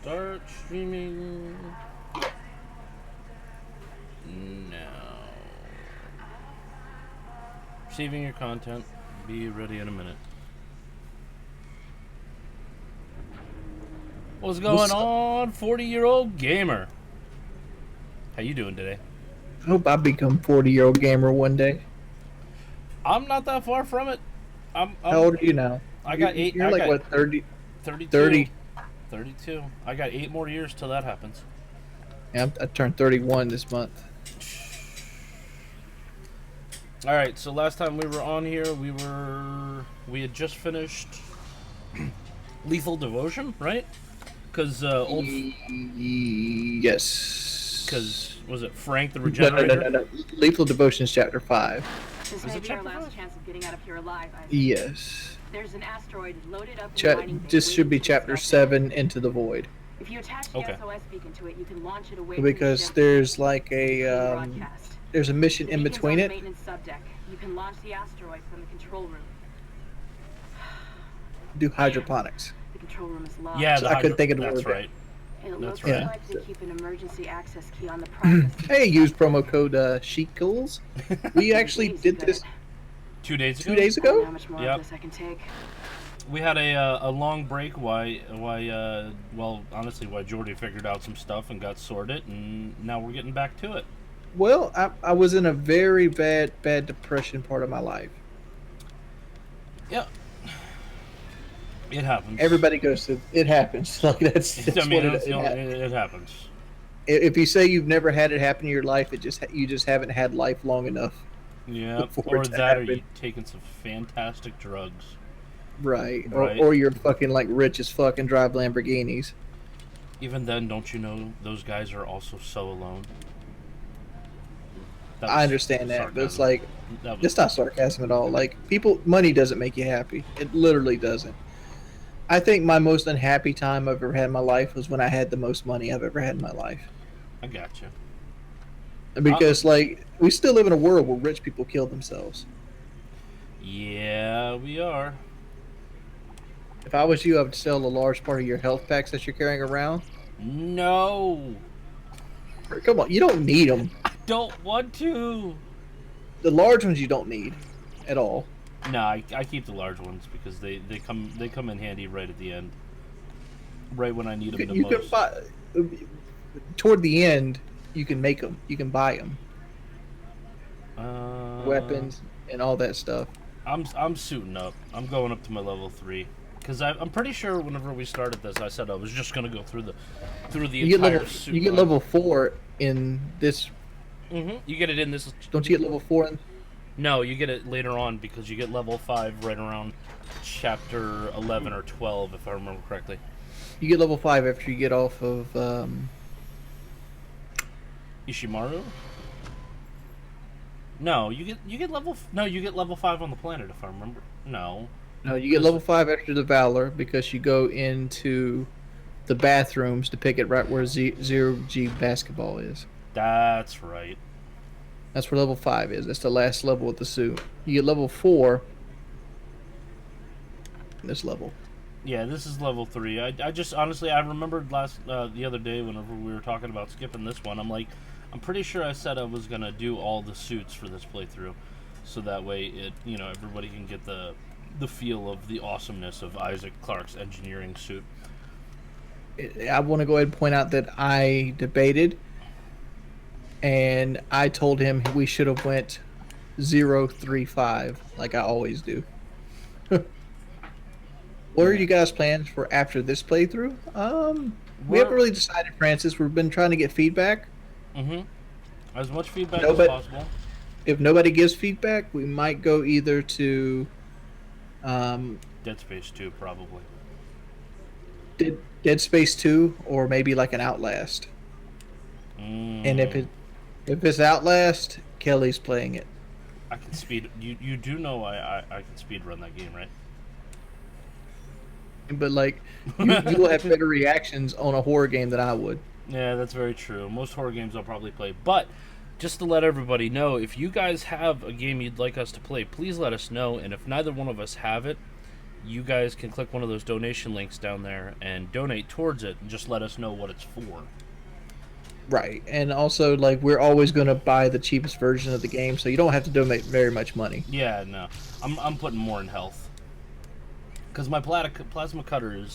Start streaming now. Receiving your content. Be ready in a minute. What's going on, 40-year-old gamer? How you doing today? I hope I become 40-year-old gamer one day. I'm not that far from it. I'm How old are you now? I got eight. You're I like, got what, 30? 32. 30. 32. I got 8 more years till that happens. Yeah, I turned 31 this month. All right. So last time we were on here, we had just finished Lethal Devotion, right? Because Yes. Because was it Frank the No. Regenerator? Lethal Devotions Chapter 5. This may be our last chance of getting out of here alive, Isaac. Yes. There's an asteroid loaded up in mining bay This should be waiting to Chapter extract 7, Into the Void. it. If you attach the SOS beacon to it, you can launch it away Because from the ship there's like a broadcast. there's a mission The in beacon's between on the it. maintenance subdeck. You can launch the asteroid from the control room. Do hydroponics. The control room is locked. Yeah, So I couldn't think of the that's word. right. It that's looks right. like they keep an emergency access key on the process. Hey, use promo code SheetGoals. We actually did this 2 days ago. 2 days I don't know ago. how much more Yep. of this I can take. We had a long break. Why honestly, why Jordy figured out some stuff and got sorted, and now we're getting back to it. Well, I was in a very bad depression part of my life. Yeah, it happens. Everybody goes through. It happens. Like that's what it happens. If you say you've never had it happen in your life, you just haven't had life long enough. Yeah, for or it to that, or happen. you taking some fantastic drugs. Right. Right. Or you're fucking like rich as fuck and drive Lamborghinis. Even then, don't you know those guys are also so alone? That I was understand that, but it's sarcasm. like it's not sarcasm at all. Like money doesn't make you happy. It literally doesn't. I think my most unhappy time I've ever had in my life was when I had the most money I've ever had in my life. I got you. Because like we still live in a world where rich people kill themselves. Yeah, we are. If I was you, I would sell a large part of your health packs that you're carrying around. No, Come on, you don't need them. I don't want to. The large ones you don't need at all. No, I keep the large ones because they come in handy right at the end, right when I need them the You most. can buy toward the end. You can make them. You can buy them. Weapons and all that stuff. I'm suiting up. I'm going up to my level 3 because I'm pretty sure whenever we started this, I said I was just gonna go through the entire suit. You get level 4 in this. Mm-hmm. You get it in this. Don't you get level 4 in? No, you get it later on because you get level 5 right around chapter 11 or 12, if I remember correctly. You get level 5 after you get off of. Ishimaru? No, you get level 5 on the planet, if I remember. No, You get level 5 after the Valor because you go into the bathrooms to pick it right where Zero G basketball is. that's right. That's where level 5 is. That's the last level with the suit. You get level 4 in this level. Yeah, this is level 3. I just honestly I remembered the other day whenever we were talking about skipping this one. I'm pretty sure I said I was gonna do all the suits for this playthrough, so that way everybody can get the feel of the awesomeness of Isaac Clarke's engineering suit. I want to go ahead and point out that I debated, and I told him we should have went 035 like I always do. What are you guys' plans for after this playthrough? We haven't really decided, Francis. We've been trying to get feedback. Mm-hmm. As much feedback as possible. If nobody gives feedback, we might go either to Dead Space 2, probably. Dead Space 2 or maybe like an Outlast. And if it's Outlast, Kelly's playing it. I can speed. You do know I can speed run that game, right? But like you will have better reactions on a horror game than I would. Yeah, that's very true. Most horror games I'll probably play. But just to let everybody know, if you guys have a game you'd like us to play, please let us know. And if neither one of us have it, you guys can click one of those donation links down there and donate towards it, and just let us know what it's for. Right, and also like we're always going to buy the cheapest version of the game, so you don't have to donate very much money. Yeah, no, I'm putting more in health because my plasma cutter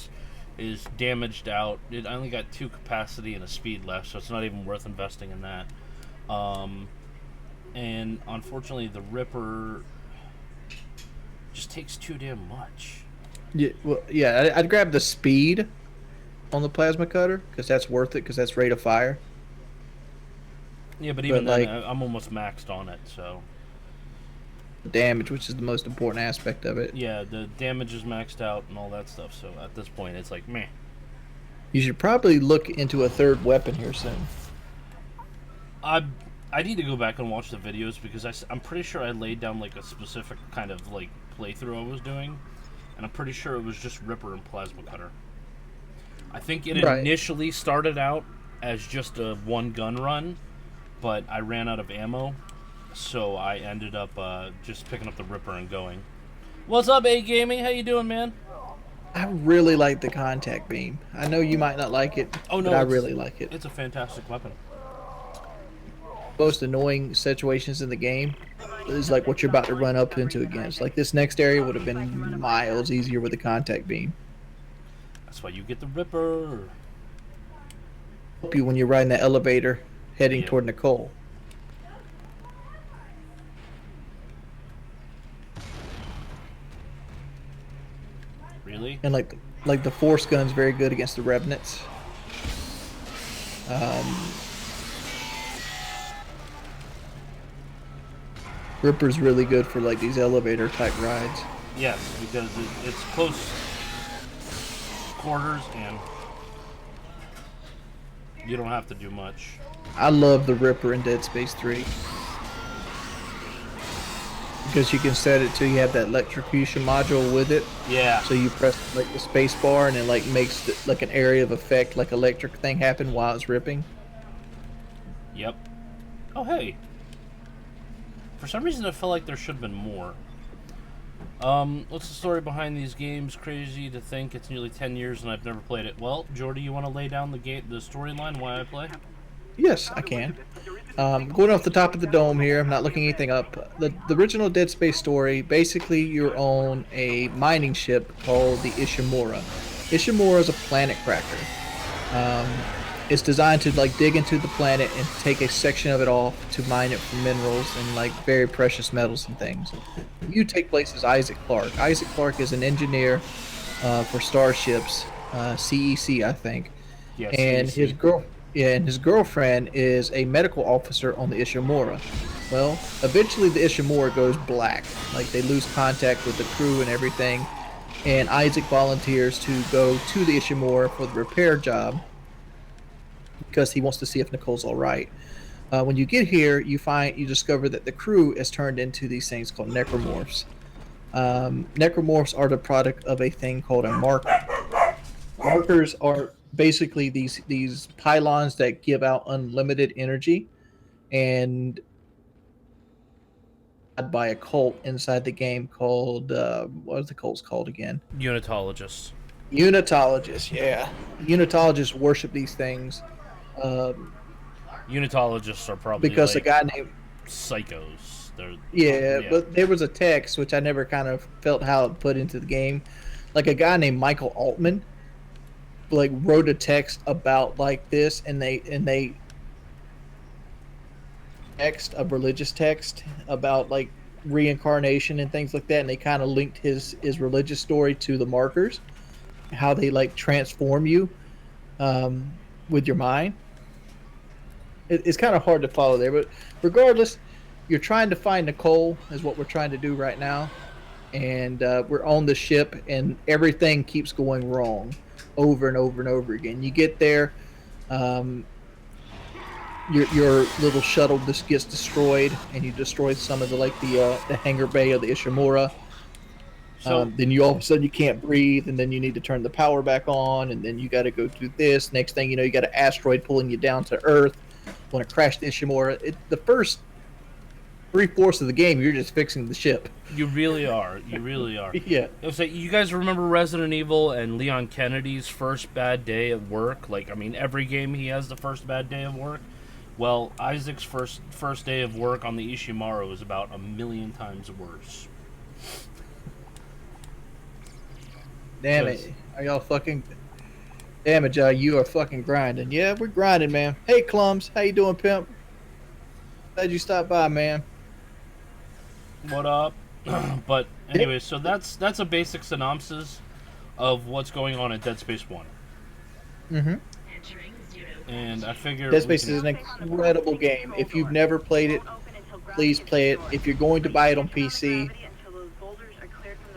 is damaged out. I only got 2 capacity and a speed left, so it's not even worth investing in that. And unfortunately, the Ripper just takes too damn much. Yeah, well, yeah, I'd grab the speed on the plasma cutter because that's worth it because that's rate of fire. Yeah, but even then, like I'm almost maxed on it, so. damage, which is the most important aspect of it. Yeah, the damage is maxed out and all that stuff, so at this point, it's like, meh. You should probably look into a third weapon here soon. I need to go back and watch the videos because I'm pretty sure I laid down like a specific kind of like playthrough I was doing, and I'm pretty sure it was just Ripper and Plasma Cutter. I think it initially started out as just a 1-gun run, but I ran out of ammo, so I ended up just picking up the Ripper and going. What's up, A Gaming? How you doing, man? I really like the contact beam. I know you might not like it, but I really like it. It's a fantastic weapon. Most annoying situations in the game is like what you're about to run up into against. Like this next area would have been miles easier with the contact beam. That's why you get the Ripper. Help you when you're riding the elevator heading toward Nicole. Really? And like the force gun's very good against the revenants. Ripper's really good for like these elevator type rides. Yes, because it's close quarters and you don't have to do much. I love the Ripper in Dead Space 3. Because you can set it to you have that electrocution module with it. Yeah. So you press like the space bar and it like makes like an area of effect, like electric thing happen while it's ripping. Yep. Oh hey. For some reason I felt like there should have been more. What's the story behind these games? Crazy to think it's nearly 10 years and I've never played it. Well, Jordy, you want to lay down the storyline why I play? Yes, I can. Going off the top of the dome here, I'm not looking anything up. The original Dead Space story, basically you're on a mining ship called the Ishimura. Ishimura is a planet cracker. It's designed to like dig into the planet and take a section of it off to mine it for minerals and like very precious metals and things. You take place as Isaac Clarke. Isaac Clarke is an engineer for starships, CEC, I think. Yes. And his girlfriend is a medical officer on the Ishimura. Well, eventually the Ishimura goes black. Like they lose contact with the crew and everything. And Isaac volunteers to go to the Ishimura for the repair job because he wants to see if Nicole's all right. When you get here, you discover that the crew is turned into these things called necromorphs. Necromorphs are the product of a thing called a marker. Markers are basically these pylons that give out unlimited energy, and by a cult inside the game called what is the cult's called again? Unitologists. Unitologists, yeah. Unitologists worship these things. Unitologists are probably because like a guy named psychos. Yeah, but there was a text which I never kind of felt how it put into the game. Like a guy named Michael Altman like wrote a text about like this, and they text a religious text about like reincarnation and things like that, and they kind of linked his religious story to the markers, how they like transform you with your mind. It's kind of hard to follow there, but regardless, you're trying to find Nicole is what we're trying to do right now, and we're on the ship, and everything keeps going wrong over and over and over again. You get there, your little shuttle just gets destroyed, and you destroy some of the hangar bay of the Ishimura. So then you all of a sudden you can't breathe, and then you need to turn the power back on, and then you got to go do this. Next thing you know, you got an asteroid pulling you down to Earth. Want to crash the Ishimura. The first 3/4 of the game, you're just fixing the ship. You really are. You really are. Yeah. It was like, you guys remember Resident Evil and Leon Kennedy's first bad day at work? Like, I mean, every game he has the first bad day of work. Well, Isaac's first day of work on the Ishimaru is about 1,000,000 times worse. Damn it. Are y'all fucking... Damn it, y'all. You are fucking grinding. Yeah, we're grinding, man. Hey, Clums. How you doing, pimp? Glad you stopped by, man. What up? But anyway, so that's a basic synopsis of what's going on in Dead Space 1. Mm-hmm. And I figure Dead Space is an incredible game. If you've never played it, please play it. If you're going to buy it on PC,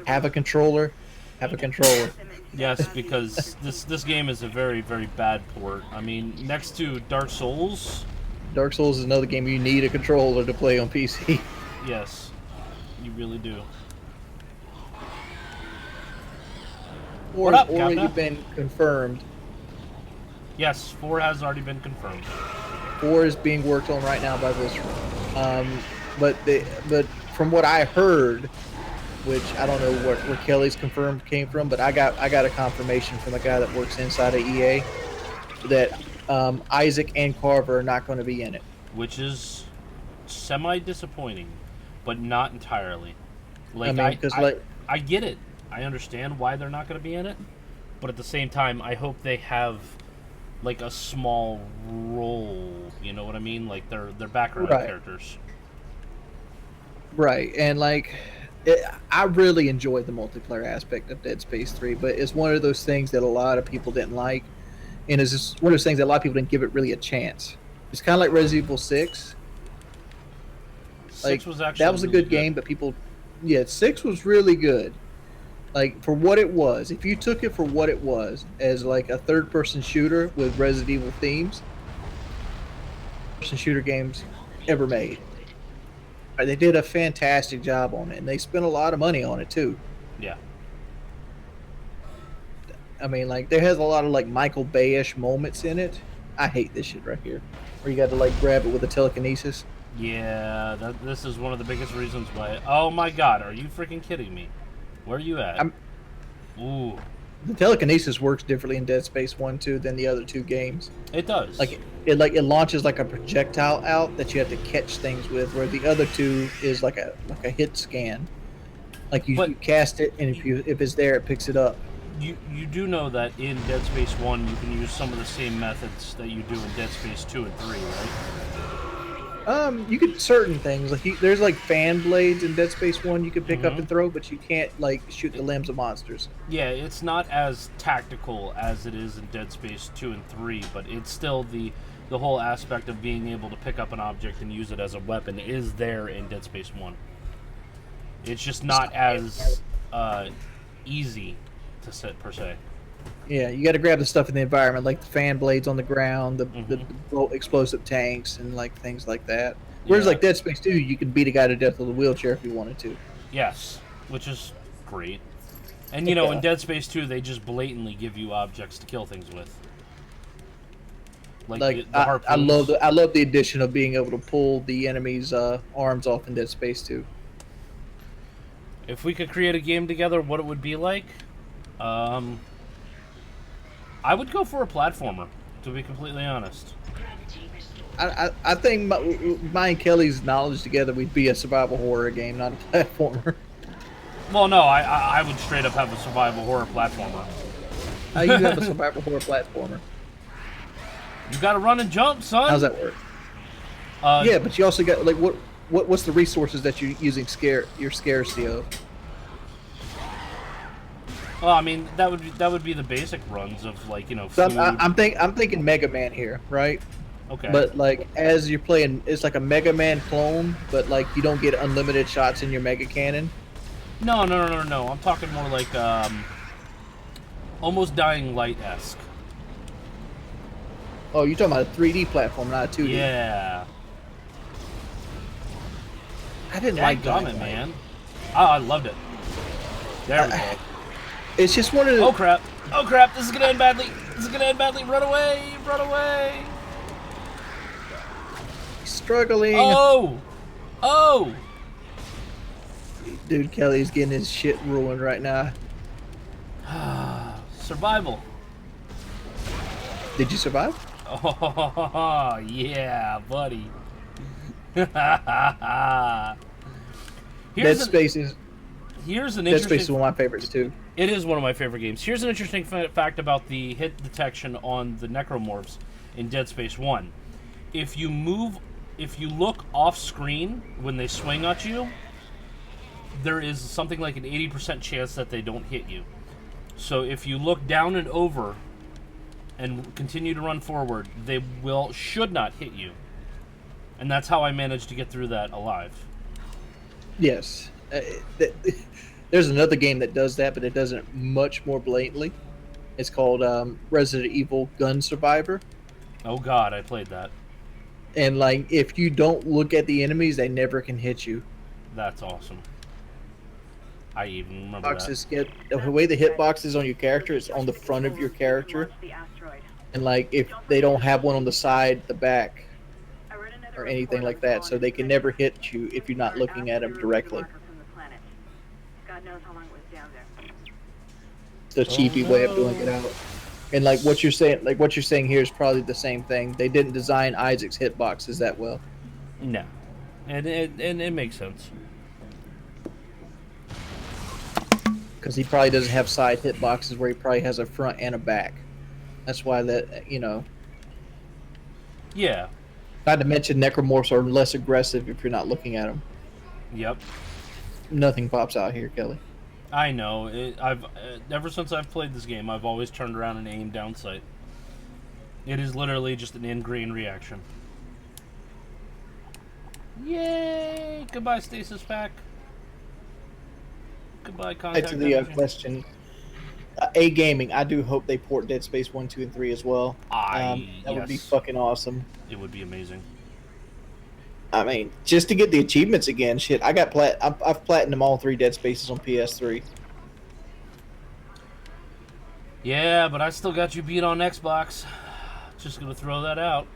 have a controller. Have a controller. Yes, because this game is a very, very bad port. I mean, next to Dark Souls. Dark Souls is another game you need a controller to play on PC. Yes, you really do. Or What up, has already Kappa? been confirmed. Yes, 4 has already been confirmed. 4 is being worked on right now by Visceral. But from what I heard, which I don't know where Kelly's confirmed came from, but I got a confirmation from a guy that works inside of EA that Isaac and Carver are not going to be in it. Which is semi-disappointing, but not entirely. Like, I mean, 'cause, I get it. I understand why they're not going to be in it, but at the same time, I hope they have like a small role. You know what I mean? Like they're background Right. characters. Right, and like, I really enjoyed the multiplayer aspect of Dead Space 3, but it's one of those things that a lot of people didn't like, and it's just one of those things that a lot of people didn't give it really a chance. It's kind of like Resident Evil 6. 6 was actually that was a really good game, but people, 6 was really good. Like, for what it was, if you took it for what it was, as like a third-person shooter with Resident Evil themes, person shooter games ever made. They did a fantastic job on it, and they spent a lot of money on it too. Yeah. I mean, like, there has a lot of like Michael Bay-ish moments in it. I hate this shit right here, where you got to like grab it with a telekinesis. Yeah, this is one of the biggest reasons why. Oh my god, are you freaking kidding me? Where are you at? Ooh. The telekinesis works differently in Dead Space 1 2 than the other two games. It does. It launches like a projectile out that you have to catch things with, where the other two is like a hit scan. Like you cast it, and if it's there, it picks it up. You do know that in Dead Space 1 you can use some of the same methods that you do in Dead Space 2 and 3, right? You could certain things like there's like fan blades in Dead Space 1 you can pick up and throw, but you can't like shoot the limbs of monsters. Yeah, it's not as tactical as it is in Dead Space 2 and 3, but it's still the whole aspect of being able to pick up an object and use it as a weapon is there in Dead Space 1. It's just not as easy to set per se. Yeah, you got to grab the stuff in the environment, like the fan blades on the ground, the explosive tanks, and like things like that. Whereas like Dead Space 2, you could beat a guy to death with a wheelchair if you wanted to. Yes, which is great. And you know, in Dead Space 2, they just blatantly give you objects to kill things with. Like the harpoons. I love the addition of being able to pull the enemy's arms off in Dead Space 2. If we could create a game together, what it would be like? I would go for a platformer, to be completely honest. I think my and Kelly's knowledge together, we'd be a survival horror game, not a platformer. Well, no, I would straight up have a survival horror platformer. You have a survival horror platformer. You gotta run and jump, son. How's that work? Yeah, but you also got like what's the resources that you're using your scarcity of? Well, I mean that would be the basic runs of like food. So I'm thinking Mega Man here, right? Okay. But like as you're playing, it's like a Mega Man clone, but like you don't get unlimited shots in your Mega Cannon. No. I'm talking more like almost Dying Light-esque. Oh, you're talking about a 3D platform, not a 2D. Yeah. I didn't like Dying Light, man. Oh, I loved it. There we go. It's just one of the... Oh crap! This is gonna end badly! Run away! Struggling. Oh! Oh! Dude, Kelly's getting his shit ruined right now. Survival. Did you survive? Oh, yeah, buddy. Dead Space is Here's an Dead Space is interesting. one of my favorites too. It is one of my favorite games. Here's an interesting fact about the hit detection on the necromorphs in Dead Space 1. If you look off screen when they swing at you, there is something like an 80% chance that they don't hit you. So if you look down and over and continue to run forward, they should not hit you. And that's how I managed to get through that alive. Yes. There's another game that does that, but it does it much more blatantly. It's called Resident Evil Gun Survivor. Oh god, I played that. And like, if you don't look at the enemies, they never can hit you. That's awesome. I even remember Boxes get the way the hitbox on your character is on the front of your character, and like if they don't have one on the side, the back, or anything like that, so they can never hit you if you're not looking at them directly. The cheapy way of doing it out. And like what you're saying here is probably the same thing. They didn't design Isaac's hitboxes that well. No, and it makes sense. Because he probably doesn't have side hitboxes where he probably has a front and a back. That's why that, you know. Yeah. Not to mention necromorphs are less aggressive if you're not looking at them. Yep. Nothing pops out here, Kelly. I know. I've ever since I've played this game, I've always turned around and aimed down sight. It is literally just an ingrained reaction. Yay! Goodbye, stasis pack. Goodbye, contact. To the question, A Gaming, I do hope they port Dead Space 1, 2, and 3 as well. That would be fucking awesome. It would be amazing. I mean, just to get the achievements again, shit. I've platinumed all 3 Dead Spaces on PS3. Yeah, but I still got you beat on Xbox. Just gonna throw that out.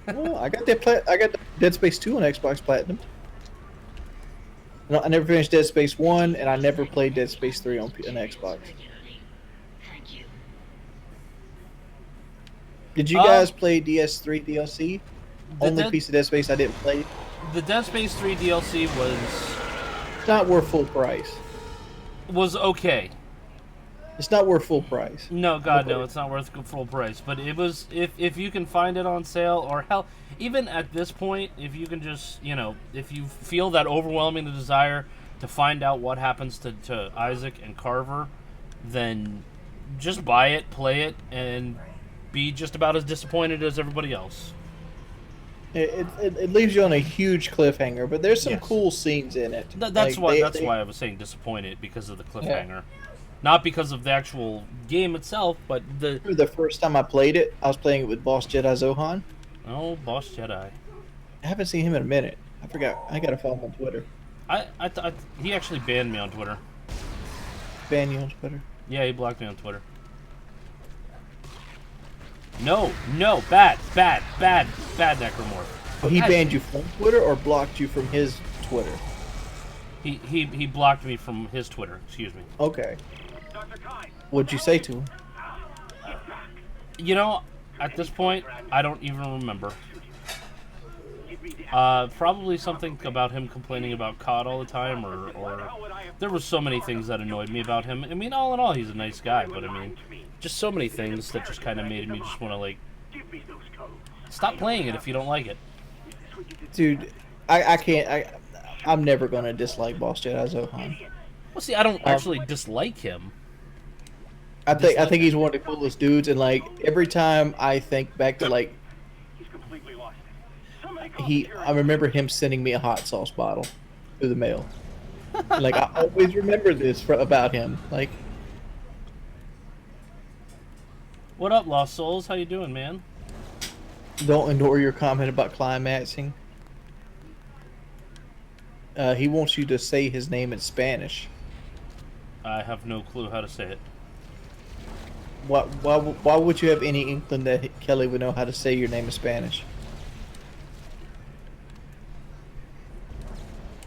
Well, I got the Dead Space 2 on Xbox Platinum. No, I never finished Dead Space 1, and I never played Dead Space 3 on Xbox. Did you guys play DS3 DLC? Only piece of Dead Space I didn't play. The Dead Space 3 DLC It's not worth full price. was okay. It's not worth full price. No, God, no, it's not worth full price. But it was, if you can find it on sale, or hell, even at this point, if you can just, you know, if you feel that overwhelming desire to find out what happens to Isaac and Carver, then just buy it, play it, and be just about as disappointed as everybody else. It leaves you on a huge cliffhanger, but there's some cool scenes in it. That's why I was saying disappointed, because of the cliffhanger. Yeah. Not because of the actual game itself, but the first time I played it, I was playing it with Boss Jedi Zohan. Oh, Boss Jedi. I haven't seen him in a minute. I forgot. I gotta follow him on Twitter. He actually banned me on Twitter. Banned you on Twitter? Yeah, he blocked me on Twitter. No, bad necromorph. Oh, he banned you from Twitter or blocked you from his Twitter? He blocked me from his Twitter. Excuse me. Okay. What'd you say to him? You know, at this point, I don't even remember. Probably something about him complaining about COD all the time, or there were so many things that annoyed me about him. I mean, all in all, he's a nice guy, but I mean, just so many things that just kind of made me just want to, like, stop playing it if you don't like it. Dude, I can't. I'm never gonna dislike Boss Jedi Zohan. Well, see, I don't actually dislike him. I think he's one of the coolest dudes, and like every time I think back to like I remember him sending me a hot sauce bottle through the mail. Like I always remember this about him. Like, what up, Lost Souls? How you doing, man? Don't ignore your comment about climaxing. He wants you to say his name in Spanish. I have no clue how to say it. Why would you have any inkling that Kelly would know how to say your name in Spanish?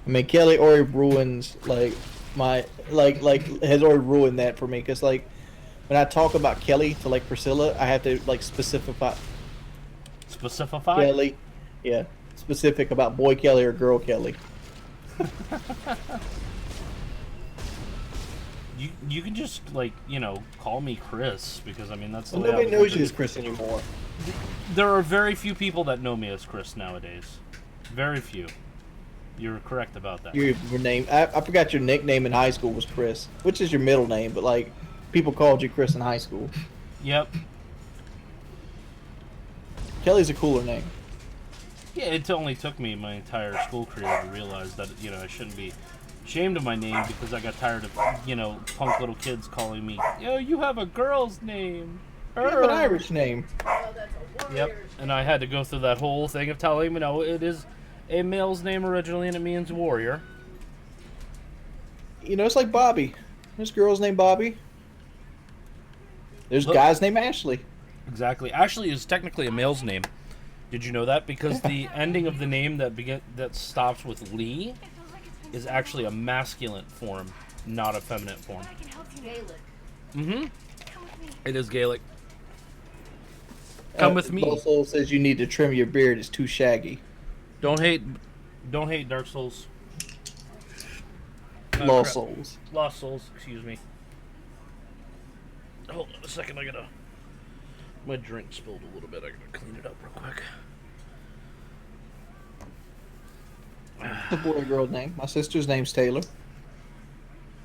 I mean, Kelly already ruins like my like has already ruined that for me because like when I talk about Kelly to like Priscilla, I have to like specify Specify? Kelly, yeah, specific about boy Kelly or girl Kelly. You can just like call me Chris because I mean that's the Well, way nobody I knows you as Chris anymore. There are very few people that know me as Chris nowadays. Very few. You're correct about that. Your name, I forgot your nickname in high school was Chris, which is your middle name, but like people called you Chris in high school. Yep. Kelly's a cooler name. Yeah, it only took me my entire school career to realize that I shouldn't be ashamed of my name because I got tired of punk little kids calling me, you have a girl's name. You have an Irish name. Yep, and I had to go through that whole thing of telling him, no, it is a male's name originally and it means warrior. It's like Bobby. There's girls named Bobby. There's guys named Ashley. Exactly. Ashley is technically a male's name. Did you know that? Because the ending of the name that stops with Lee is actually a masculine form, not a feminine form. Mm-hmm. It is Gaelic. Come with me. Low Soul says you need to trim your beard. It's too shaggy. Don't hate Dark Souls. Lost Souls. Lost Souls, excuse me. Hold on a second, my drink spilled a little bit. I gotta clean it up real quick. The boy or girl name. My sister's name's Taylor.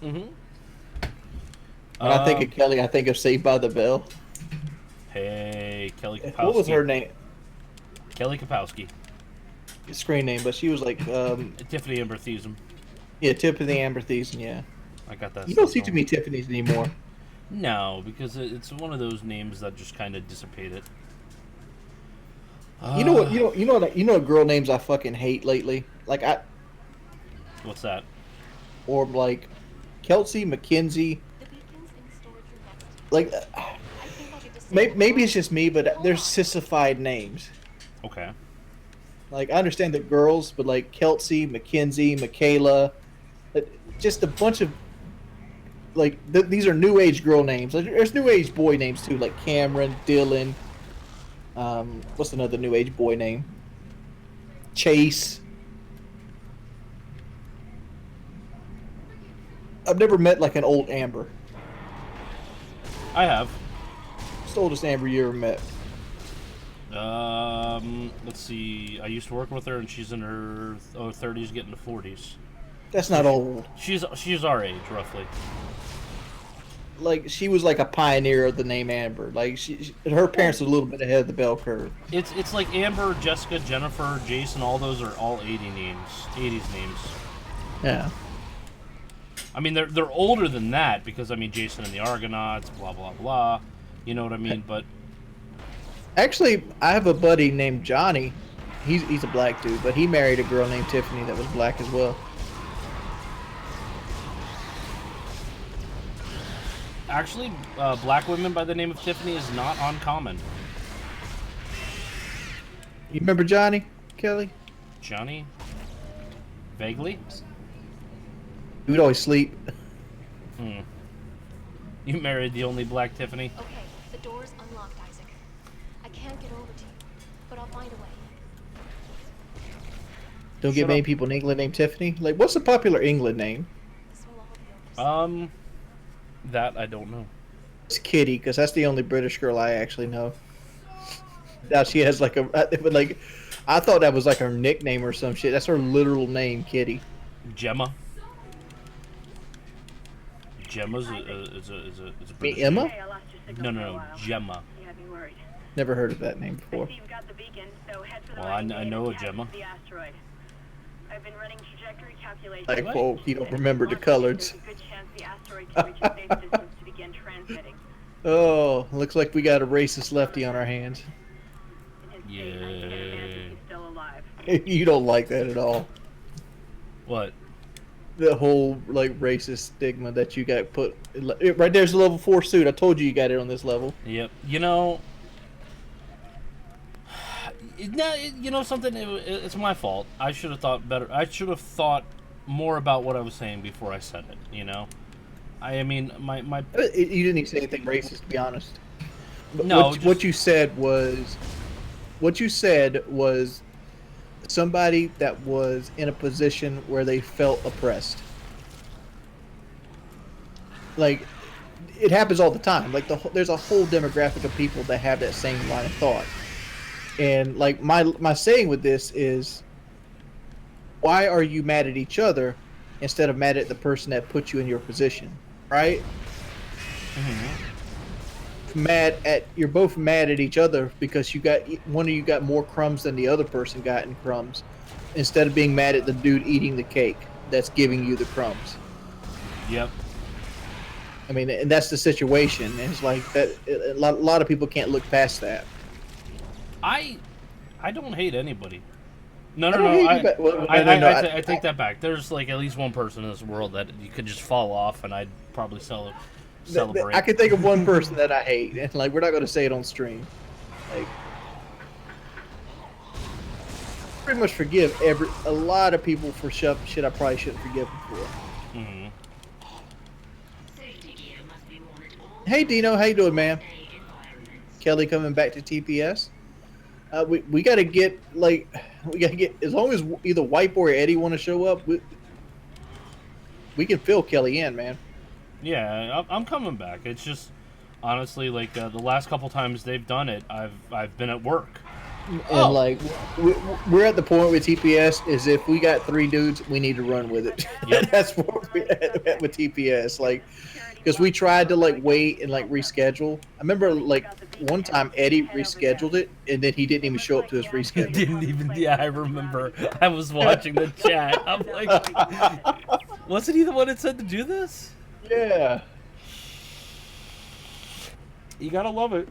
Mm-hmm. When I think of Kelly, I think of Saved by the Bell. Hey, Kelly Kapowski. What was her name? Kelly Kapowski. Screen name, but she was like Tiffany Amber Thiessen. Yeah, Tiffany Amber Thiessen, yeah. I got that. You don't see too many Tiffany's anymore. No, because it's one of those names that just kind of dissipated. You know what? You know what girl names I fucking hate lately? Like What's that? Or like Kelsey, Mackenzie. Like maybe it's just me, but they're sissified names. Okay. Like I understand the girls, but like Kelsey, Mackenzie, Michaela, just a bunch of like these are new age girl names. Like, there's new age boy names too, like Cameron, Dylan. What's another new age boy name? Chase. I've never met like an old Amber. I have. What's the oldest Amber you ever met? Let's see. I used to work with her, and she's in her 30s, getting to 40s. That's not old. She's our age, roughly. Like she was like a pioneer of the name Amber. Like her parents are a little bit ahead of the bell curve. It's like Amber, Jessica, Jennifer, Jason. All those are all 80s names. Yeah. I mean, they're older than that because I mean, Jason and the Argonauts, blah blah blah. You know what I mean? But actually, I have a buddy named Johnny. He's a black dude, but he married a girl named Tiffany that was black as well. Actually, black women by the name of Tiffany is not uncommon. You remember Johnny, Kelly? Johnny? Vaguely? He would always sleep. You married the only black Tiffany? Okay, the door's unlocked, Isaac. I can't get over to you, but I'll find a way. Don't get many people in England named Tiffany. Like, what's the popular England name? This will all be over. That I don't know. It's Kitty, because that's the only British girl I actually know. Now she has like like, I thought that was like her nickname or some shit. That's her literal name, Kitty. Gemma. Gemma's is a British Emma? name. No, Gemma. You had me worried. Never heard of that name I before. see you've got the beacon, so head for the Well, right I gate know and a tap Gemma. into the asteroid. I've been running trajectory calculations. Like, whoa, you don't remember the colors. There's a good chance the asteroid can reach a safe distance to begin transmitting. Oh, looks like we got a racist lefty on our hands. In his case, I stand a chance that he's still alive. You don't like that at all. What? The whole like racist stigma that you got put right there's a level 4 suit. I told you got it on this level. Yep. You know something. It's my fault. I should have thought better. I should have thought more about what I was saying before I said it. You know, I mean, my You didn't even say anything racist, to be honest. But no, what you said was somebody that was in a position where they felt oppressed. Like, it happens all the time. Like, there's a whole demographic of people that have that same line of thought. And like my saying with this is, why are you mad at each other instead of mad at the person that put you in your position, right? You're both mad at each other because one of you got more crumbs than the other person got in crumbs, instead of being mad at the dude eating the cake that's giving you the crumbs. Yep. I mean, and that's the situation. And it's like that. A lot of people can't look past that. I don't hate anybody. No. I take that back. There's like at least one person in this world that you could just fall off, and I'd probably celebrate. I can think of one person that I hate, and like we're not going to say it on stream. Like, pretty much forgive a lot of people for shit I probably shouldn't forgive them for. Mm-hmm. Hey Dino, how you doing, man? Kelly coming back to TPS. We got to get as long as either Wipe or Eddie want to show up, we can fill Kelly in, man. Yeah, I'm coming back. It's just honestly like the last couple times they've done it, I've been at work. And like we're at the point with TPS is if we got 3 dudes, we need to run with it. Yep. That's what we're at with TPS. Like, because we tried to like wait and like reschedule. I remember like one time Eddie rescheduled it and then he didn't even show up to his reschedule. Didn't even. Yeah, I remember. I was watching the chat. I'm like, wasn't he the one that said to do this? Yeah. You gotta love it.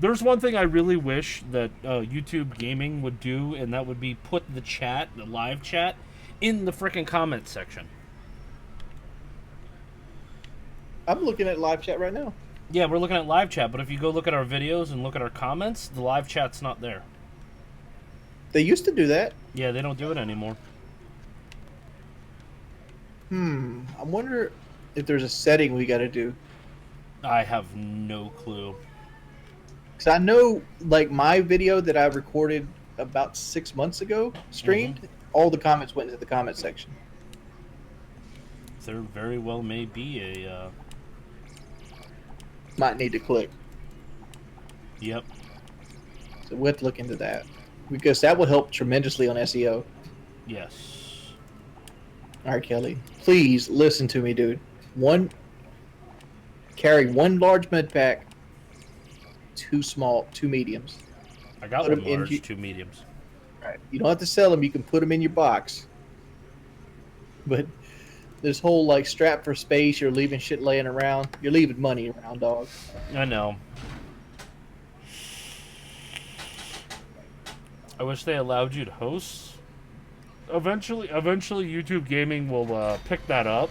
There's one thing I really wish that YouTube Gaming would do, and that would be put the live chat, in the frickin' comment section. I'm looking at live chat right now. Yeah, we're looking at live chat, but if you go look at our videos and look at our comments, the live chat's not there. They used to do that. Yeah, they don't do it anymore. I wonder if there's a setting we got to do. I have no clue. Because I know, like, my video that I recorded about 6 months ago, streamed, all the comments went into the comment section. There very well may be a... Might need to click. Yep. So we'll have to look into that. Because that will help tremendously on SEO. Yes. All right, Kelly. Please listen to me, dude. Carry 1 large med pack, 2 mediums. I got Put 1 them large, 2 mediums. All right. You don't have to sell them. You can put them in your box. But this whole, like, strap for space, you're leaving shit laying around. You're leaving money around, dog. I know. I wish they allowed you to host. Eventually YouTube Gaming will pick that up.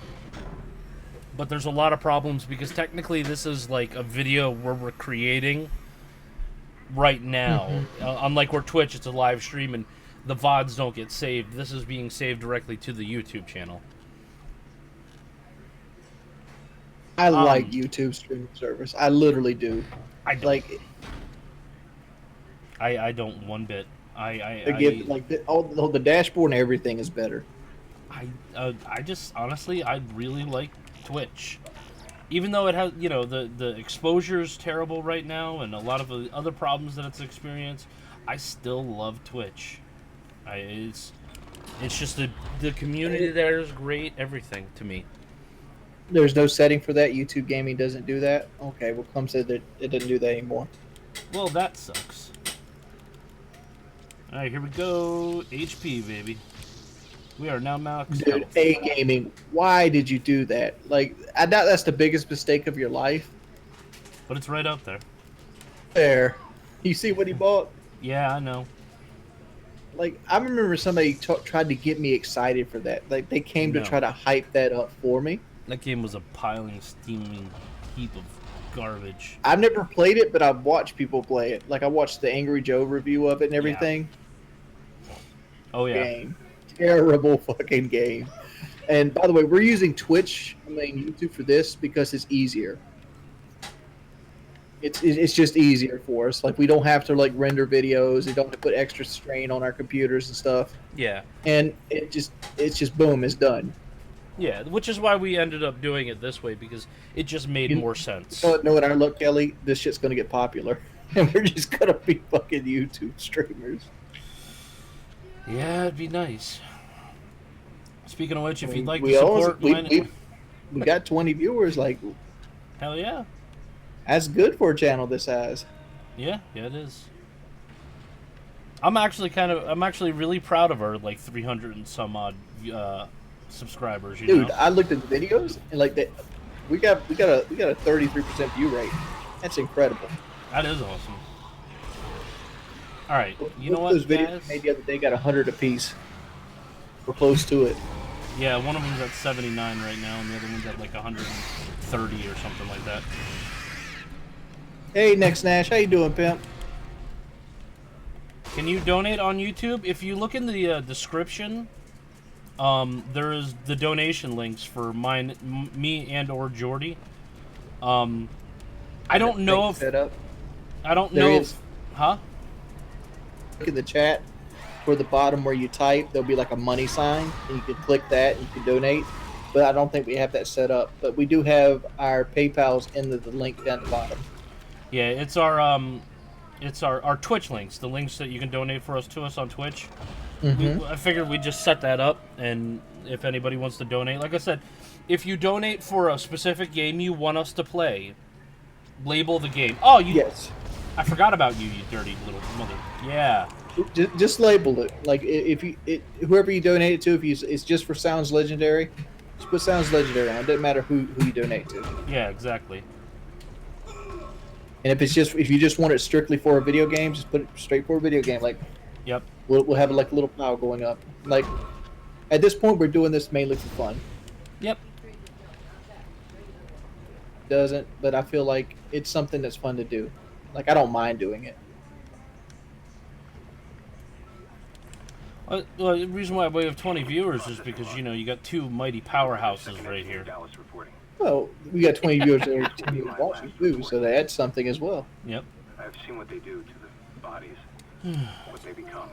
But there's a lot of problems because technically this is like a video where we're creating right now. Unlike where Twitch, it's a live stream and the VODs don't get saved. This is being saved directly to the YouTube channel. I like YouTube streaming service. I literally do. I don't. Like. I don't one bit. All the dashboard and everything is better. I just honestly I really like Twitch, even though it has the exposure is terrible right now and a lot of the other problems that it's experienced. I still love Twitch. It's just the community there is great. Everything to me. There's no setting for that. YouTube Gaming doesn't do that. Okay, well, Plum said that it doesn't do that anymore. Well, that sucks. All right, here we go. HP, baby. We are now maxed Dude, out. A Gaming, why did you do that? Like, I doubt that's the biggest mistake of your life. But it's right up there. There. You see what he bought? Yeah, I know. Like, I remember somebody tried to get me excited for that. Like, they came to try to hype that up for me. That game was a piling, steaming heap of garbage. I've never played it, but I've watched people play it. Like, I watched the Angry Joe review of it and everything. Yeah. Oh, yeah. Game. terrible fucking game. And by the way, we're using YouTube for this because it's easier. It's just easier for us. Like we don't have to like render videos. We don't have to put extra strain on our computers and stuff. Yeah. And it's just boom, it's done. Yeah, which is why we ended up doing it this way, because it just made more sense. You know what I look, Kelly? This shit's gonna get popular, and we're just gonna be fucking YouTube streamers. Yeah, it'd be nice. Speaking of which, if you'd like to We support, we got 20 viewers. Like, hell yeah. That's good for a channel this size. Yeah, it is. I'm actually really proud of our like 300 and some odd subscribers. Dude, know? I looked at the videos and like that, we got a 33% view rate. That's incredible. That is awesome. All right, you know what, Those videos guys? I made the other day got 100 apiece. We're close to it. Yeah, one of them's at 79 right now, and the other one's at like 130 or something like that. Hey, Next Nash, how you doing, pimp? Can you donate on YouTube? If you look in the description, there's the donation links for me and or Jordy. I don't know if set up. I don't There know is. if, huh? Look at the chat toward the bottom where you type. There'll be like a money sign, and you can click that and you can donate. But I don't think we have that set up. But we do have our PayPal's in the link down the bottom. Yeah, it's our Twitch links, the links that you can donate for us on Twitch. I figured we'd just set that up, and if anybody wants to donate, like I said, if you donate for a specific game you want us to play, label the game. Oh, Yes. I forgot about you, you dirty little mother. Yeah. Just label it. Like if you whoever you donate it to, if it's just for Sounds Legendary, just put Sounds Legendary on. It doesn't matter who you donate to. Yeah, exactly. And if you just want it strictly for a video game, just put it straight for a video game. Like, Yep. we'll have like a little pile going up. Like, at this point, we're doing this mainly for fun. Yep. Doesn't, but I feel like it's something that's fun to do. Like, I don't mind doing it. Well, the reason why we have 20 viewers is because, you got two mighty powerhouses right here. Well, we got 20 viewers every time you watch it too, so that's something as well. Yep. I've seen what they do to the bodies, what they become.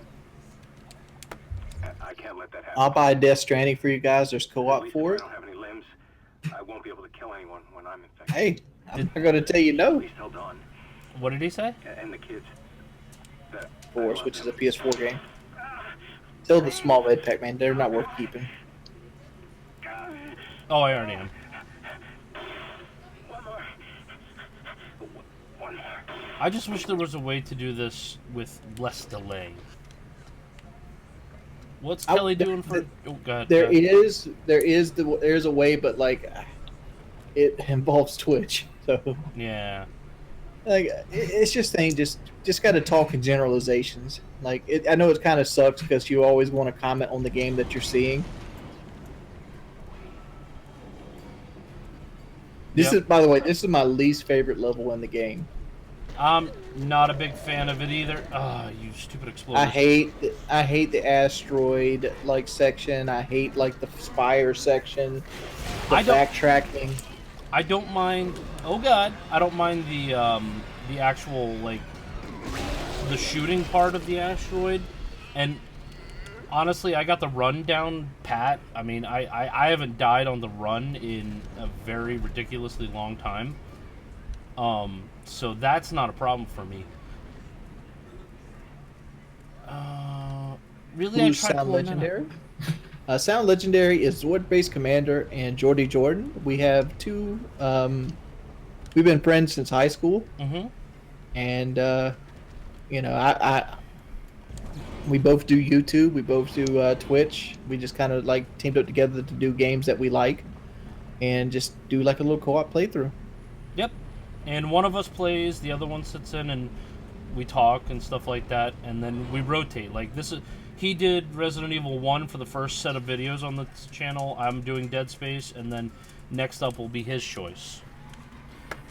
I can't let that happen. I'll buy Death Stranding for you guys. There's At co-op least for if it. I don't have any limbs, I won't be able to kill anyone when I'm infected. Hey, I'm not gonna tell you At no. least tell Dawn What did he say? and the kids that I Force, love which is them. a PS4 game. Tell the small red pack, man. They're not worth keeping. Oh, I already am. One more. One more. I just wish there was a way to do this with less delay. What's I- Kelly doing for? Oh, God. There is a way, but like, it involves Twitch. So Yeah. like, it's just saying, just got to talk in generalizations. Like, I know it kind of sucks because you always want to comment on the game that you're seeing. This Yep. is, by the way, this is my least favorite level in the game. I'm not a big fan of it either. Ah, you stupid exploder. I hate the asteroid like section. I hate like the spire section. The I don't- backtracking. I don't mind. Oh God, I don't mind the actual like the shooting part of the asteroid, and honestly, I got the run down pat. I mean, I haven't died on the run in a very ridiculously long time. So that's not a problem for me. Really, Who's I tried Sound pulling that up. Legendary? Sound Legendary is Zord Base Commander and Jordy Jordan. We have two. We've been friends since high school, Mm-hmm. and we both do YouTube. We both do Twitch. We just kind of like teamed up together to do games that we like, and just do like a little co-op playthrough. Yep. And one of us plays, the other one sits in, and we talk and stuff like that, and then we rotate. Like this is, he did Resident Evil 1 for the first set of videos on the channel. I'm doing Dead Space, and then next up will be his choice.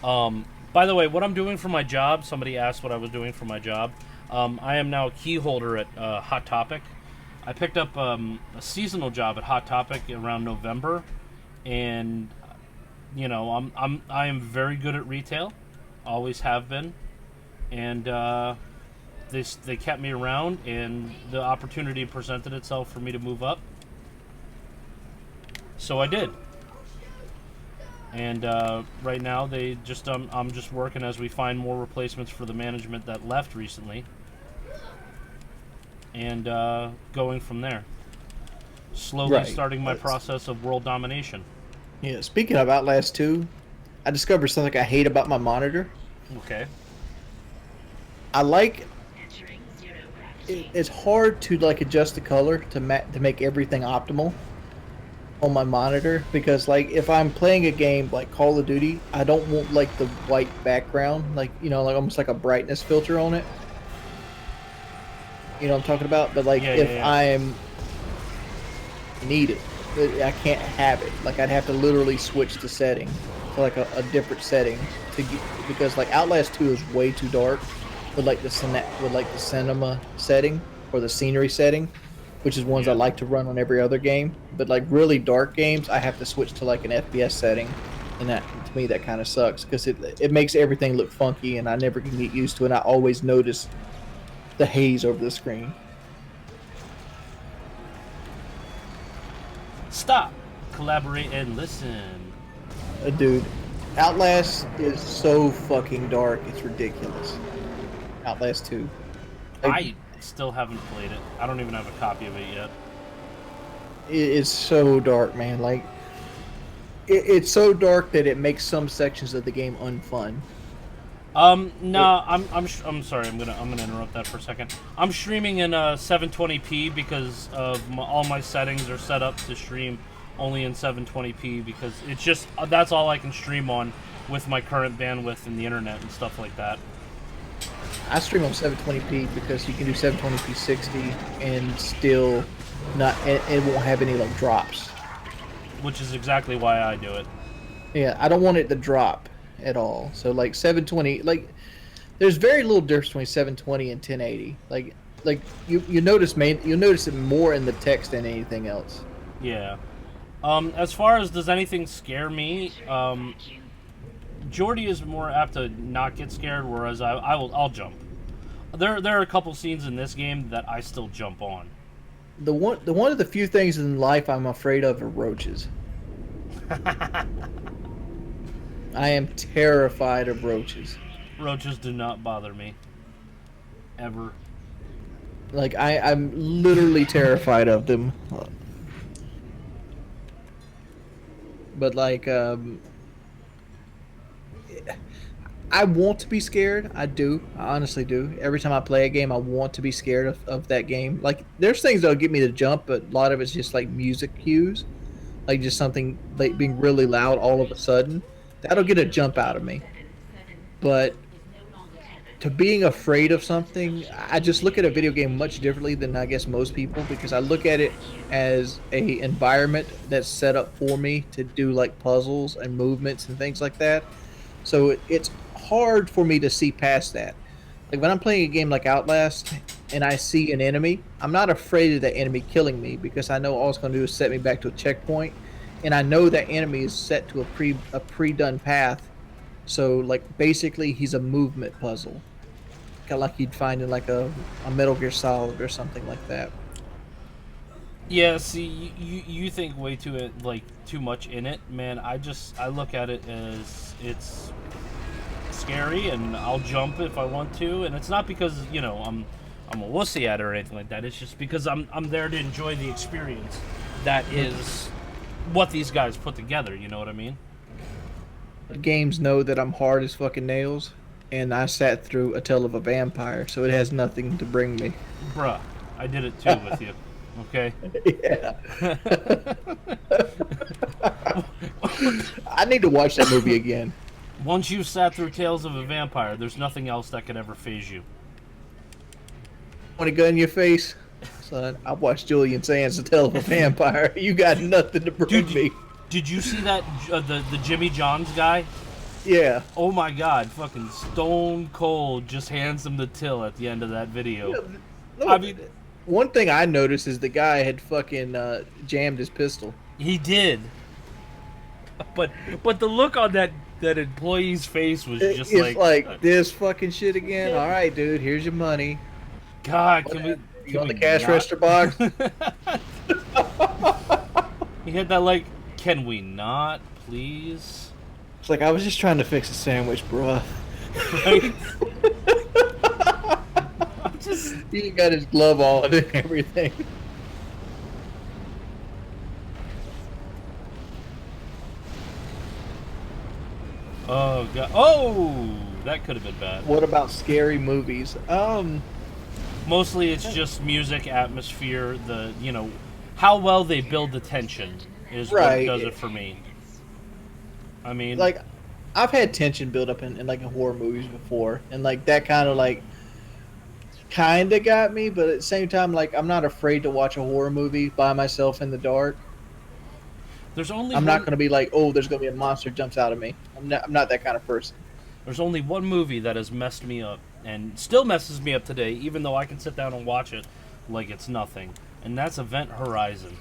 By the way, what I'm doing for my job, somebody asked what I was doing for my job. I am now a key holder at Hot Topic. I picked up a seasonal job at Hot Topic around November, and I am very good at retail, always have been, and they kept me around, and the opportunity presented itself for me to move up, so I did. And right now, I'm just working as we find more replacements for the management that left recently, and going from there. Slowly starting my process of world domination. Yeah, speaking of Outlast 2, I discovered something I hate about my monitor. Okay. I like... It's hard to like adjust the color to make everything optimal on my monitor, because like if I'm playing a game like Call of Duty, I don't want like the white background, like like almost like a brightness filter on it. You know what I'm talking about? But like I'm need it, I can't have it. Like I'd have to literally switch the setting to like a different setting to get, because like Outlast 2 is way too dark with like the cinema setting or the scenery setting, which is ones I like to run on every other game. But like really dark games, I have to switch to like an FPS setting, and that to me that kind of sucks because it makes everything look funky, and I never can get used to it. And I always notice the haze over the screen. Stop, collaborate, and listen. Dude, Outlast is so fucking dark, it's ridiculous. Outlast 2. I still haven't played it. I don't even have a copy of it yet. It's so dark, man. Like, it's so dark that it makes some sections of the game unfun. No, I'm sorry. I'm gonna interrupt that for a second. I'm streaming in 720p because of all my settings are set up to stream only in 720p because it's just that's all I can stream on with my current bandwidth and the internet and stuff like that. I stream on 720p because you can do 720p 60 and still not. It won't have any like drops. Which is exactly why I do it. Yeah, I don't want it to drop at all. So like 720, like there's very little difference between 720 and 1080. Like you'll notice it more in the text than anything else. Yeah. As far as does anything scare me, Jordy is more apt to not get scared, whereas I'll jump. There are a couple scenes in this game that I still jump on. The one of the few things in life I'm afraid of are roaches. I am terrified of roaches. Roaches do not bother me. Ever. Like, I'm literally terrified of them. But, like, I want to be scared. I do. I honestly do. Every time I play a game, I want to be scared of that game. Like, there's things that'll get me to jump, but a lot of it's just, like, music cues. Like, just something like being really loud all of a sudden. That'll get a jump out of me. But to being afraid of something, I just look at a video game much differently than I guess most people, because I look at it as a environment that's set up for me to do like puzzles and movements and things like that. So it's hard for me to see past that. Like when I'm playing a game like Outlast and I see an enemy, I'm not afraid of that enemy killing me because I know all it's going to do is set me back to a checkpoint. And I know that enemy is set to a pre-done path, so like basically he's a movement puzzle, kind of like you'd find in like a Metal Gear Solid or something like that. Yeah, see, you think way too much in it, man. I look at it as it's scary, and I'll jump if I want to, and it's not because I'm a wussy at it or anything like that. It's just because I'm there to enjoy the experience. That is what these guys put together, you know what I mean? Games know that I'm hard as fucking nails, and I sat through A Tale of a Vampire, so it has nothing to bring me. Bruh, I did it too with you, okay? Yeah. I need to watch that movie again. Once you've sat through Tales of a Vampire, there's nothing else that could ever phase you. Want a gun in your face? Son, I watched Julian Sands' A Tale of a Vampire. You got nothing to bring me. Did you see that, the Jimmy Johns guy? Yeah. Oh my god, fucking stone cold just hands him the till at the end of that video. No, I mean, One thing I noticed is the guy had fucking jammed his pistol. He did. But the look on that employee's face was just It's like this fucking shit again. All right, dude. Here's your money. God, can we? You Can want we the cash not? register box? He had that like, can we not, please? It's like I was just trying to fix a sandwich, bruh. Right? I'm just. He got his glove on and everything. Oh god. Oh, that could have been bad. What about scary movies? Mostly it's just music, atmosphere, how well they build the tension is Right. what does it for me. I mean, Like, I've had tension build up in like in horror movies before, and like that kind of got me. But at the same time, like I'm not afraid to watch a horror movie by myself in the dark. there's only I'm not going to be like, oh, there's going to be a monster jumps out of me. I'm not that kind of person. There's only one movie that has messed me up and still messes me up today, even though I can sit down and watch it like it's nothing, and that's Event Horizon,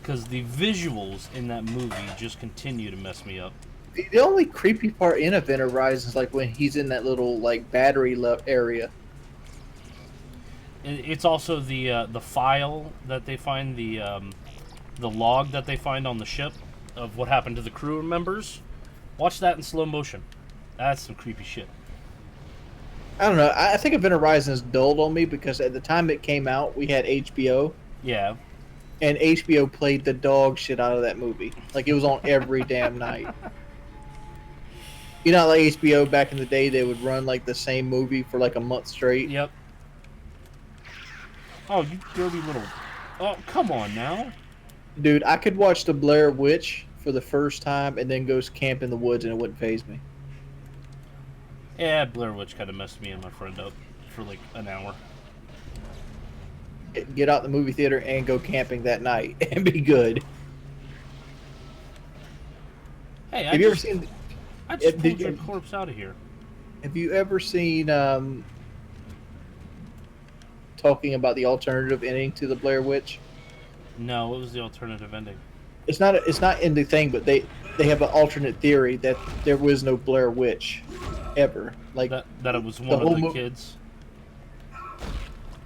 because the visuals in that movie just continue to mess me up. The only creepy part in Event Horizon is like when he's in that little like battery area. It's also the file that they find, the log that they find on the ship of what happened to the crew members. Watch that in slow motion. That's some creepy shit. I don't know. I think Event Horizon has dulled on me because at the time it came out, we had HBO, Yeah. and HBO played the dog shit out of that movie. Like it was on every damn night. You know, like HBO back in the day, they would run like the same movie for like a month straight. Yep. Oh, you dirty little... Oh, come on now. Dude, I could watch The Blair Witch for the first time and then go camp in the woods and it wouldn't faze me. Yeah, Blair Witch kind of messed me and my friend up for like an hour. Get out the movie theater and go camping that night and be good. Hey, Have you ever seen? I just did pulled your you- corpse out of here. Have you ever seen talking about the alternative ending to the Blair Witch? No, what was the alternative ending? It's not in the thing, but they have an alternate theory that there was no Blair Witch ever. Like That it was one whole of the mo- kids.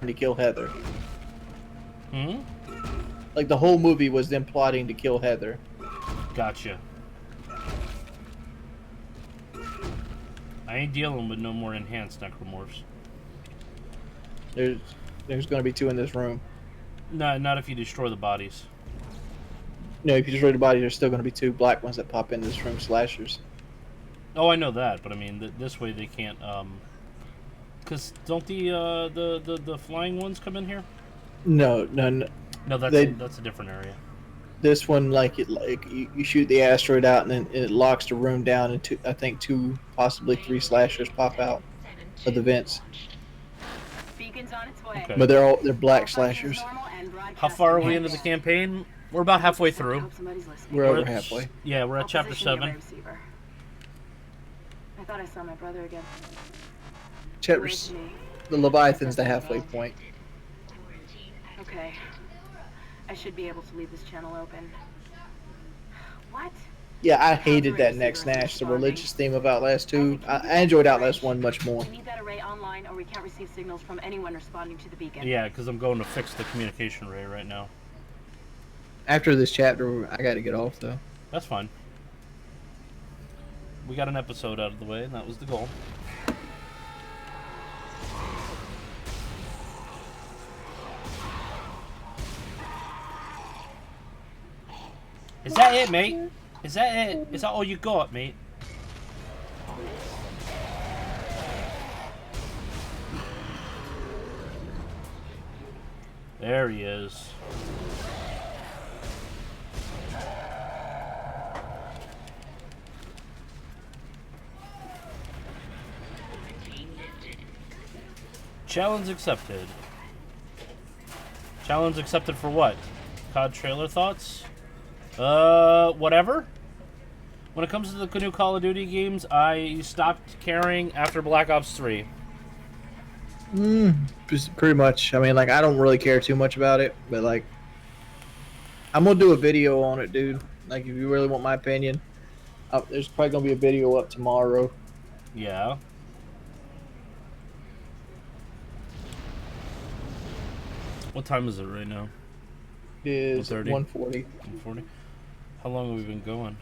to kill Heather. Hmm? Like the whole movie was them plotting to kill Heather. Gotcha. I ain't dealing with no more enhanced necromorphs. There's going to be 2 in this room. No, not if you destroy the bodies. No, if you destroy the body, there's still going to be 2 black ones that pop in this room, slashers. Oh, I know that, but I mean, this way they can't, because don't the flying ones come in here? No. No, that's They- that's a different area. This one, like you shoot the asteroid out and then it locks the room down, and I think 2, possibly 3 slashers pop out of the vents. Beacon's on its way. Okay. But they're black slashers. How far are we into the campaign? We're about halfway through. We're We're over at- halfway. Yeah, we're at chapter 7. I thought I saw my brother again. Chapter Where's me? the Leviathan's the halfway point. Okay. I should be able to leave this channel open. What? Yeah, I hated that next Nash, the religious theme of Outlast 2. I enjoyed Outlast 1 much more. We need that array online or we can't receive signals from anyone responding to the beacon. Yeah, because I'm going to fix the communication array right now. After this chapter, I got to get off though. That's fine. We got an episode out of the way, and that was the goal. Is that it, mate? Is that it? Is that all you got, mate? There he is. Challenge accepted. Challenge accepted for what? COD trailer thoughts? Whatever. When it comes to the new Call of Duty games, I stopped caring after Black Ops 3. Pretty much. I mean, like, I don't really care too much about it, but like, I'm gonna do a video on it, dude. Like, if you really want my opinion, there's probably gonna be a video up tomorrow. Yeah. What time is it right now? It is 1:30? 140. 1:40? How long have we been going?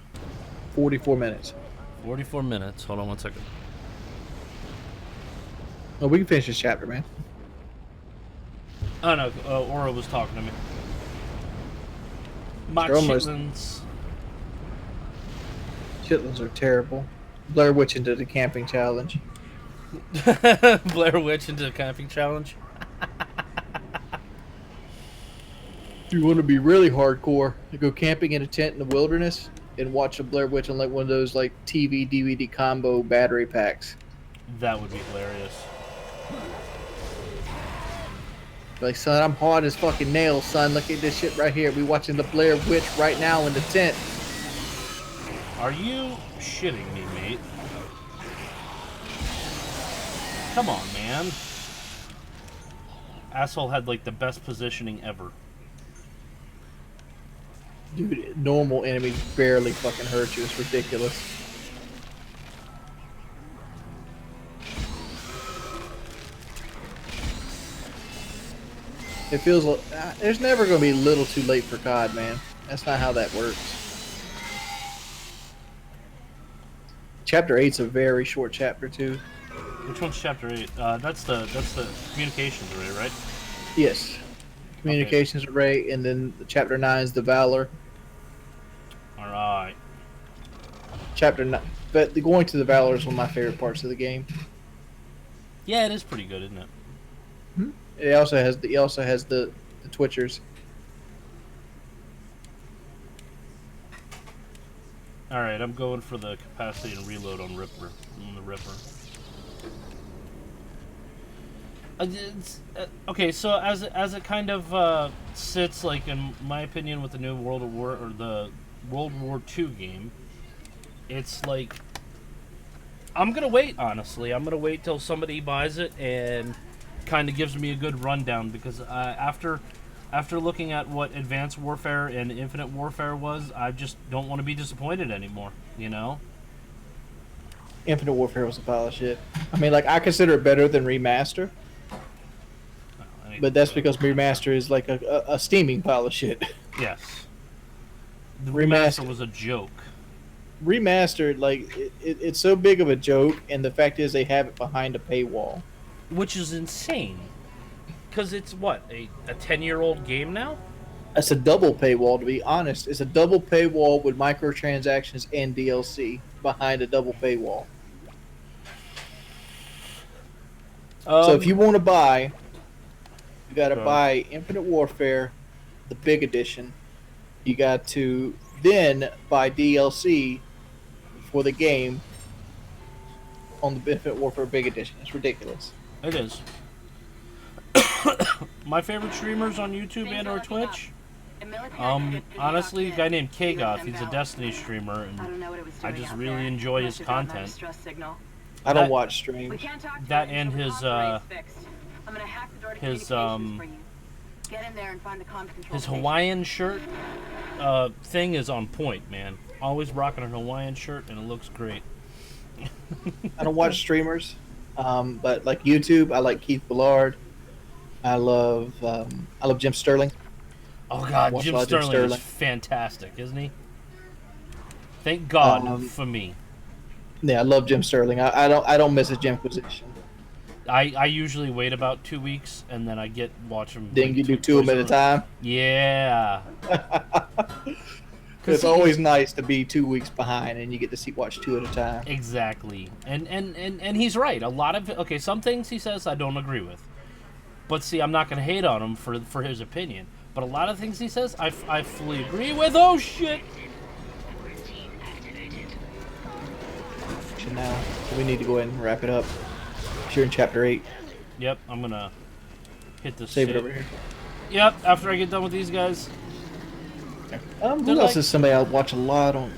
44 minutes. 44 minutes. Hold on one second. Oh, we can finish this chapter, man. Oh no, Aura was talking to me. My They're almost- chitlins. Chitlins are terrible. Blair Witch into the camping challenge. Blair Witch into the camping challenge. You want to be really hardcore, you go camping in a tent in the wilderness and watch a Blair Witch on like one of those like TV DVD combo battery packs. That would be hilarious. Like, son, I'm hard as fucking nails, son. Look at this shit right here. We watching the Blair Witch right now in the tent. Are you shitting me, mate? Come on, man. Asshole had like the best positioning ever. Dude, normal enemies barely fucking hurt you. It's ridiculous. It feels like there's never going to be little too late for COD, man. That's not how that works. Chapter 8's a very short chapter, too. Which one's chapter 8? That's the communications array, right? Yes. Communications array, and then chapter 9 is the Valor. Alright. Chapter 9. But going to the Valor is one of my favorite parts of the game. Yeah, it is pretty good, isn't it? It also has the Twitchers. Alright, I'm going for the capacity and reload on Ripper. On the Ripper. Okay, so as it kind of sits, like, in my opinion, with the new World War II game, it's like, I'm gonna wait, honestly. I'm gonna wait till somebody buys it and kind of gives me a good rundown, because after looking at what Advanced Warfare and Infinite Warfare was, I just don't want to be disappointed anymore, you know? Infinite Warfare was a pile of shit. I mean, like, I consider it better than Remaster, but that's because Remaster is like a steaming pile of shit. Yes. The Remaster remaster was a joke. Remastered, like, it's so big of a joke, and the fact is they have it behind a paywall. Which is insane. Because it's, what, a 10-year-old game now? That's a double paywall, to be honest. It's a double paywall with microtransactions and DLC behind a double paywall. So if you want to buy, you got to buy Infinite Warfare, the big edition. You got to then buy DLC for the game on the Infinite Warfare big edition. It's ridiculous. It is. My favorite streamers on YouTube and or Twitch, honestly, a guy named Kgoth. He's a Destiny streamer, and I just really enjoy his content. I don't watch streams. That and his Hawaiian shirt thing is on point, man. Always rocking a Hawaiian shirt, and it looks great. I don't watch streamers, but like YouTube, I like Keith Ballard. I love Jim Sterling. Oh God, Jim Sterling is fantastic, isn't he? Thank God for me. Yeah, I love Jim Sterling. I don't miss a Jimquisition. I usually wait about 2 weeks and then I watch them. Then you do two of them at a time. Yeah. It's always nice to be 2 weeks behind and you get to watch two at a time. Exactly, and he's right. A lot of some things he says I don't agree with, but see, I'm not gonna hate on him for his opinion. But a lot of things he says I fully agree with. Oh shit. Now, so we need to go ahead and wrap it up. You're in chapter 8. Yep, I'm gonna hit the save it over here. Yep, after I get done with these guys. Who else is somebody I watch a lot on?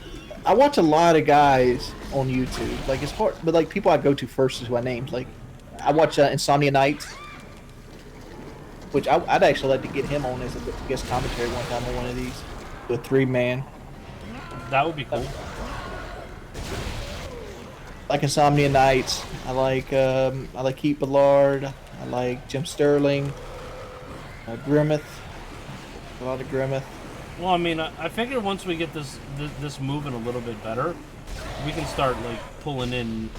I watch a lot of guys on YouTube. Like, it's hard, but like people I go to first is who I named. Like, I watch Insomnia Nights. which I'd actually like to get him on as a guest commentary one time on one of these, the 3-man. That would be cool. Like Insomnia Nights. I like Heat Ballard. I like Jim Sterling. Grimmeth. A lot of Grimmeth. Well, I mean, I figure once we get this moving a little bit better, we can start like pulling in.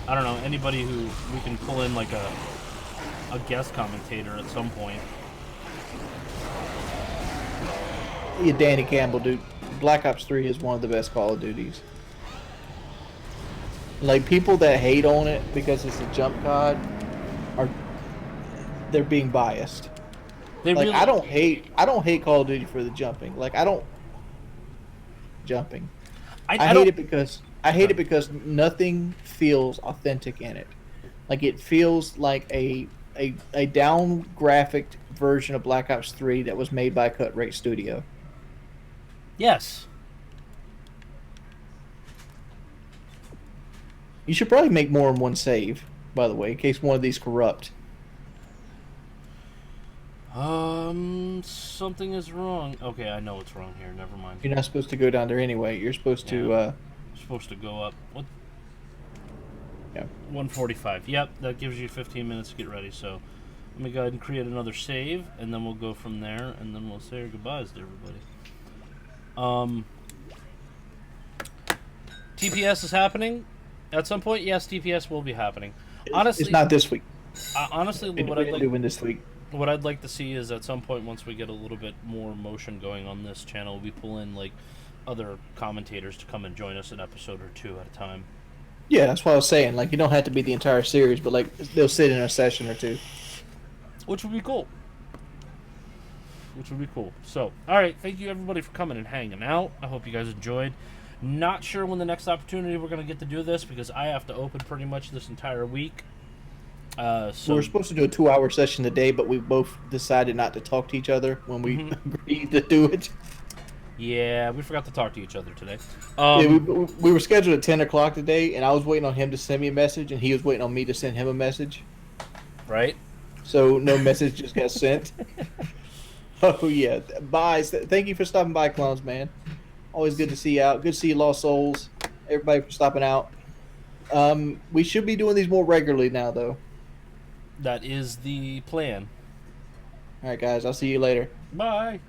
I don't know, anybody who we can pull in like a guest commentator at some point. Yeah, Danny Campbell, dude. Black Ops 3 is one of the best Call of Duties. Like, people that hate on it because it's a jump COD they're being biased. They Like, really, I don't hate Call of Duty for the jumping. Like, I don't jumping. I hate it because nothing feels authentic in it. Like, it feels like a down graphic version of Black Ops 3 that was made by a cut rate studio. Yes. You should probably make more than one save, by the way, in case one of these corrupt. Something is wrong. Okay, I know what's wrong here. Never mind. You're not supposed to go down there anyway. You're supposed to, You're supposed to go up. What? Yeah. 145. Yep, that gives you 15 minutes to get ready. So let me go ahead and create another save, and then we'll go from there, and then we'll say our goodbyes to everybody. TPS is happening at some point. Yes, TPS will be happening. Honestly, it's not this week. Honestly, What I'd like doing this week. What I'd like to see is at some point, once we get a little bit more motion going on this channel, we pull in like other commentators to come and join us an episode or two at a time. Yeah, that's what I was saying. Like, you don't have to be the entire series, but like they'll sit in a session or two. Which would be cool. So, alright, thank you everybody for coming and hanging out. I hope you guys enjoyed. Not sure when the next opportunity we're going to get to do this, because I have to open pretty much this entire week. So we're supposed to do a 2-hour session today, but we both decided not to talk to each other when we agreed to do it. Yeah, we forgot to talk to each other today. Yeah, we were scheduled at 10 o'clock today, and I was waiting on him to send me a message, and he was waiting on me to send him a message. Right? So no message just got sent. Oh, yeah. Bye. Thank you for stopping by, clowns, man. Always good to see you out. Good to see you, Lost Souls. Everybody for stopping out. We should be doing these more regularly now, though. That is the plan. All right, guys. I'll see you later. Bye.